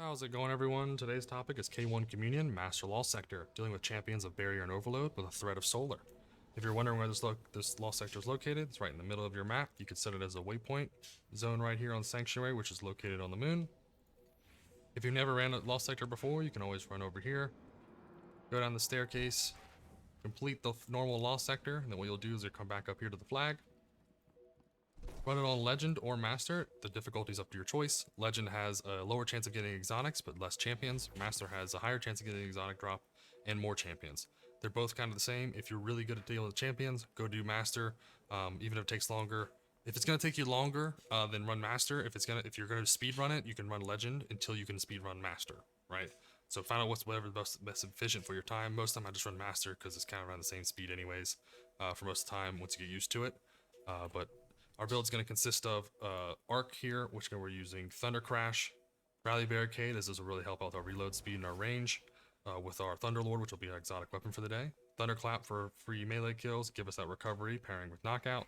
How's it going, everyone? Today's topic is K1 Communion, Master Lost Sector, dealing with champions of Barrier and Overload with a threat of Solar. If you're wondering where this Lost Sector is located, it's right in the middle of your map. You could set it as a waypoint zone right here on Sanctuary, which is located on the moon. If you've never ran a Lost Sector before, you can always run over here, go down the staircase, complete the normal Lost Sector, and then what you'll do is you'll come back up here to the flag. Run it on Legend or Master. The difficulty's up to your choice. Legend has a lower chance of getting exotics, but less champions. Master has a higher chance of getting an exotic drop and more champions. They're both kind of the same. If you're really good at dealing with champions, go do Master. Even if it takes longer. If it's gonna take you longer, then run Master. If you're gonna speed run it, you can run Legend until you can speed run Master, right? So find out whatever the best efficient for your time. Most of the time I just run Master because it's kind of around the same speed anyways, for most of the time once you get used to it. But our build is going to consist of Arc here, which we're using Thunder Crash, Rally Barricade, as this will really help out with our reload speed and our range, with our Thunderlord, which will be our exotic weapon for the day. Thunderclap for free melee kills, give us that recovery, pairing with Knockout.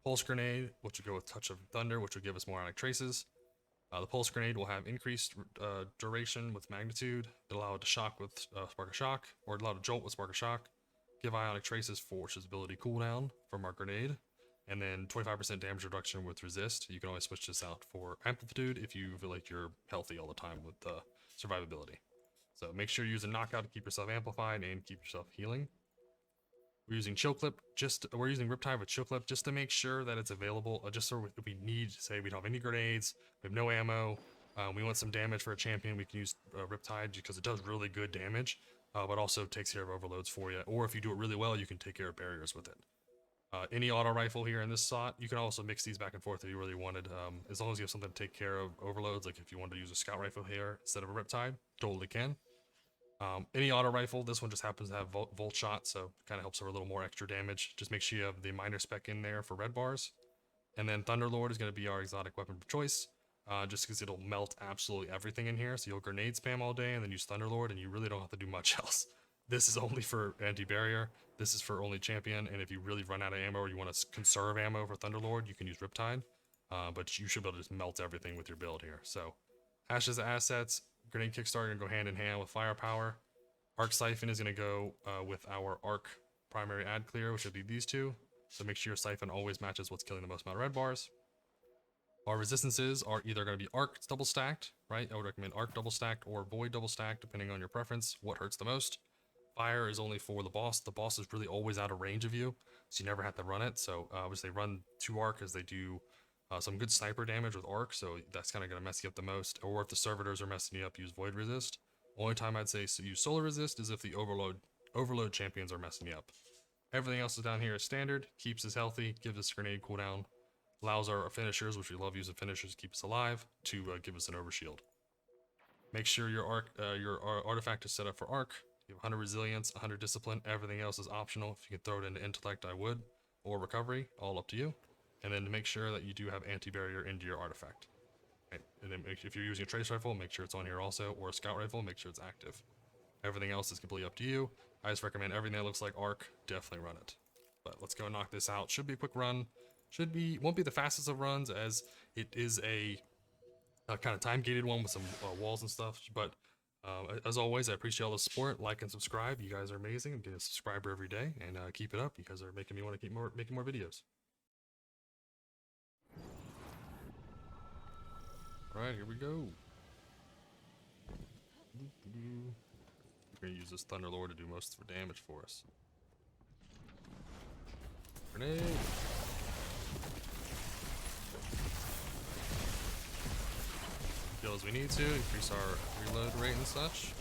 Pulse Grenade, which will go with Touch of Thunder, which will give us more ionic traces. The Pulse Grenade will have increased duration with Magnitude. It'll allow it to shock with Spark of Shock, or allow it to jolt with Spark of Shock. Give ionic traces for ability cooldown from our grenade. And then 25% damage reduction with resist. You can always switch this out for amplitude if you feel like you're healthy all the time with survivability. So make sure you use a knockout to keep yourself amplified and keep yourself healing. We're using Chill Clip, we're using Riptide with Chill Clip just to make sure that it's available. Just so if we need, say we don't have any grenades, we have no ammo, we want some damage for a champion, we can use Riptide because it does really good damage, but also takes care of overloads for you. Or if you do it really well, you can take care of barriers with it. Any auto rifle here in this slot, you can also mix these back and forth if you really wanted, as long as you have something to take care of overloads. Like if you wanted to use a scout rifle here instead of a Riptide, totally can. Any auto rifle, this one just happens to have volt shot, so kind of helps for a little more extra damage. Just make sure you have the minor spec in there for red bars. And then Thunderlord is going to be our exotic weapon of choice, just because it'll melt absolutely everything in here. So you'll grenade spam all day and then use Thunderlord, and you really don't have to do much else. This is only for anti-barrier, this is for only champion, and if you really run out of ammo or you want to conserve ammo for Thunderlord, you can use Riptide, but you should be able to just melt everything with your build here. So, Ashes of assets, Grenade Kickstarter are going to go hand in hand with Firepower. Arc Siphon is going to go with our Arc Primary Ad Clear, which would be these two, so make sure your Siphon always matches what's killing the most amount of red bars. Our resistances are either going to be Arc double stacked, right? I would recommend Arc double stacked or Void double stacked, depending on your preference, what hurts the most. Fire is only for the boss. The boss is really always out of range of you, so you never have to run it. So obviously run 2 Arc as they do some good sniper damage with Arc, so that's kind of going to mess you up the most. Or if the servitors are messing you up, use Void Resist. Only time I'd say use Solar Resist is if the Overload champions are messing you up. Everything else is down here is standard, keeps us healthy, gives us grenade cooldown, allows our finishers, which we love using finishers to keep us alive, to give us an overshield. Make sure your artifact is set up for Arc. You have 100 resilience, 100 discipline, everything else is optional. If you can throw it into intellect, I would, or recovery, all up to you. And then to make sure that you do have anti-barrier into your artifact. Okay. And then if you're using a trace rifle, make sure it's on here also, or a scout rifle, make sure it's active. Everything else is completely up to you. I just recommend everything that looks like Arc, definitely run it. But let's go knock this out. Should be a quick run. Won't be the fastest of runs, as it is a kind of time-gated one with some walls and stuff, but as always, I appreciate all the support. Like and subscribe. You guys are amazing. I'm getting a subscriber every day, and keep it up. You guys are making me want to keep making more videos. All right, here we go. We're gonna use this Thunderlord to do most of the damage for us. Grenade. As we need to increase our reload rate and such.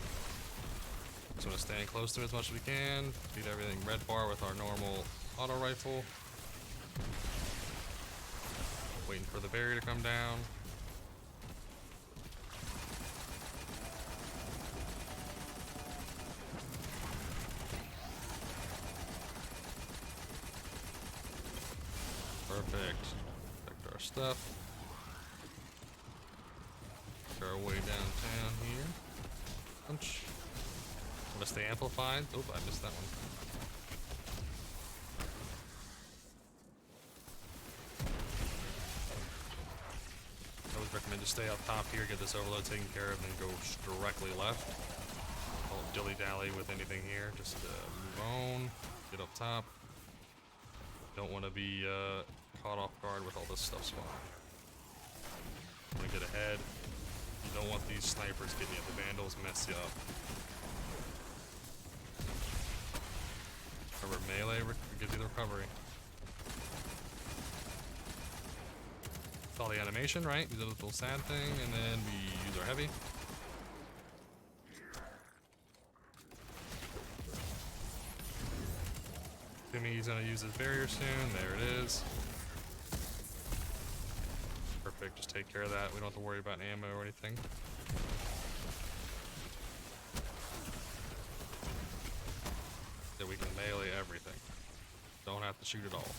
Just want to stand close to it as much as we can. Beat everything red bar with our normal auto rifle. Waiting for the barrier to come down. Perfect. Protect our stuff. Our way downtown here. Punch. Want to stay amplified. Oh, I missed that one. I always recommend just stay up top here, get this overload taken care of, and then go directly left. Don't dilly-dally with anything here. Just move on, get up top. Don't want to be caught off guard with all this stuff spawning. Want to get ahead. You don't want these snipers getting you. The vandals mess you up. Remember, melee gives you the recovery. Saw the animation, right? We did a little sad thing, and then we use our heavy. He's gonna use his barrier soon. There it is. Perfect. Just take care of that. We don't have to worry about ammo or anything. Yeah, we can melee everything. Don't have to shoot at all.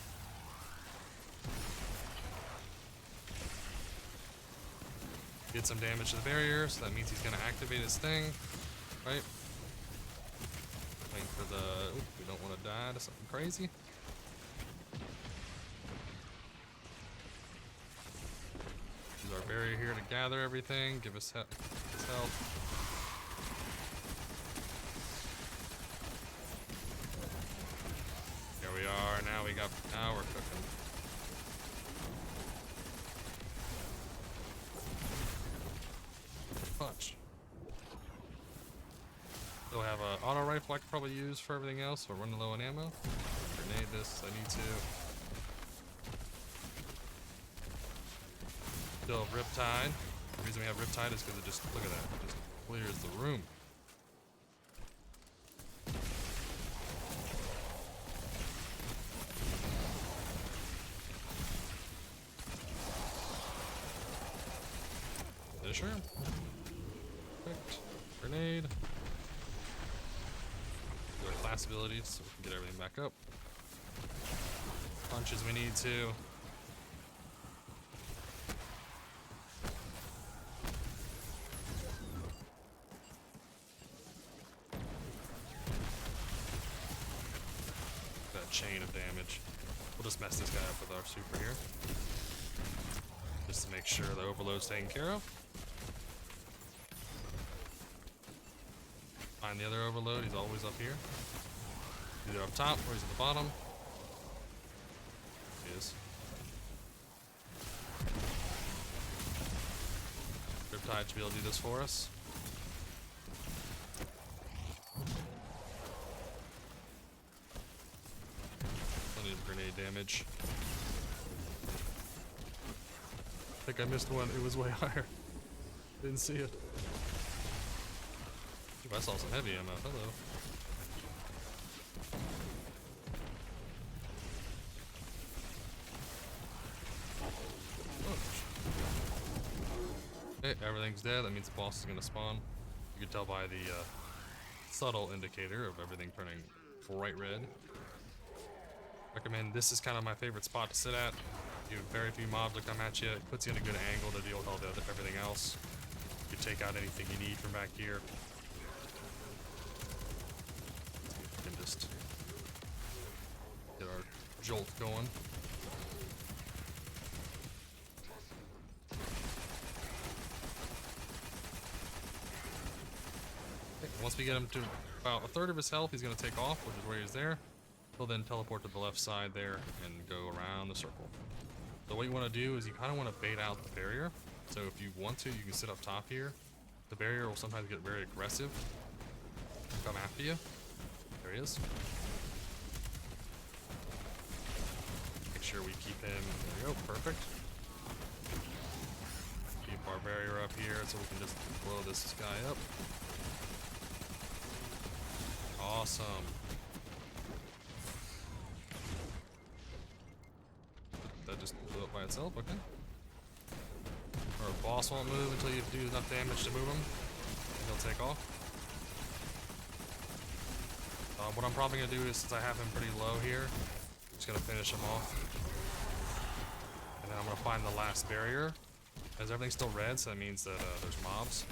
Get some damage to the barrier, so that means he's gonna activate his thing, right? Waiting for the. Ooh, we don't want to die to something crazy. Use our barrier here to gather everything, give us health. Here we are. Now we're cooking. Punch. Still have an auto rifle I could probably use for everything else. So we're running low on ammo. Grenade this. I need to. Still have Riptide. The reason we have Riptide is because it just, look at that, it just clears the room. Finisher. Perfect. Grenade. Do our class abilities so we can get everything back up. Punch as we need to. That chain of damage. We'll just mess this guy up with our super here. Just to make sure the overload's taken care of. Find the other overload, he's always up here. Either up top or he's at the bottom. He is. Riptide should be able to do this for us. Plenty of grenade damage. I think I missed one, it was way higher. Didn't see it. I saw some heavy ammo. Hello. Okay, everything's dead. That means the boss is gonna spawn. You can tell by the subtle indicator of everything turning bright red. Recommend this is kind of my favorite spot to sit at. You have very few mobs that come at you. It puts you in a good angle to deal with all the everything else. You can take out anything you need from back here. Just get our jolt going. Okay, once we get him to about a third of his health, he's going to take off, which is where he's there. He'll then teleport to the left side there and go around the circle. So what you want to do is you kind of want to bait out the barrier. So if you want to, you can sit up top here. The barrier will sometimes get very aggressive and come after you. There he is. Make sure we keep him. There we go. Perfect. Keep our barrier up here so we can just blow this guy up. Awesome. That just blew up by itself. Okay. Our boss won't move until you do enough damage to move him. And he'll take off. What I'm probably going to do is, since I have him pretty low here, I'm just going to finish him off. And then I'm going to find the last barrier. As everything's still red, so that means that there's mobs.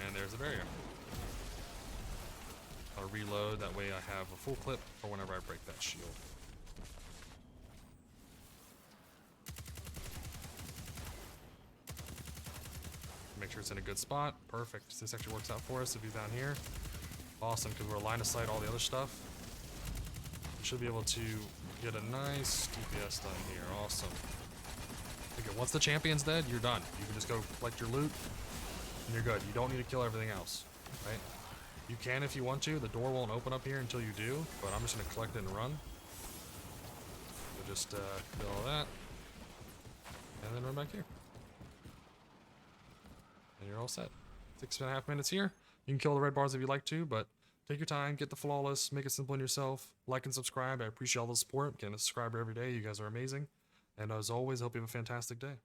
And there's the barrier. I'll reload, that way I have a full clip for whenever I break that shield. Make sure it's in a good spot. Perfect. This actually works out for us if you're down here. Awesome, because we're line of sight all the other stuff. We should be able to get a nice DPS done here. Awesome. Okay, once the champion's dead, you're done. You can just go collect your loot, and you're good. You don't need to kill everything else, right? You can if you want to. The door won't open up here until you do, but I'm just going to collect it and run. So just kill all that, and then run back here. And you're all set. 6.5 minutes here. You can kill the red bars if you like to, but take your time, get the flawless, make it simple on yourself. Like and subscribe. I appreciate all the support. Getting a subscriber every day. You guys are amazing. And as always, I hope you have a fantastic day.